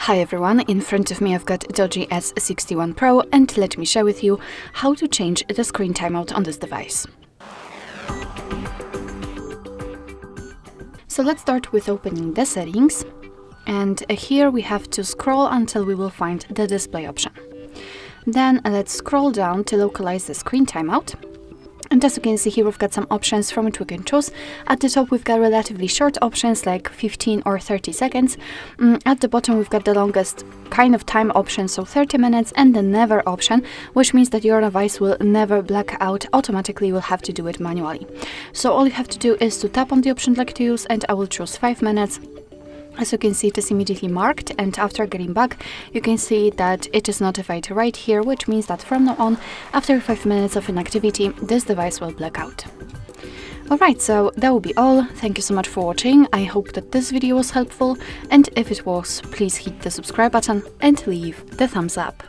Hi everyone, in front of me I've got DOOGEE S61 Pro and let me share with you how to change the screen timeout on this device. So let's start with opening the settings, and here we have to scroll until we will find the display option. Then let's scroll down to localize the screen timeout. And as you can see here, we've got some options from which we can choose. At the top, we've got relatively short options like 15 or 30 seconds. At the bottom, we've got the longest kind of time option, so 30 minutes, and the never option, which means that your device will never black out automatically. You will have to do it manually. So all you have to do is to tap on the option you'd like to use, and I will choose 5 minutes. As you can see, it is immediately marked, and after getting back, you can see that it is notified right here, which means that from now on, after 5 minutes of inactivity, this device will black out. Alright, so that will be all. Thank you so much for watching. I hope that this video was helpful, and if it was, please hit the subscribe button and leave the thumbs up.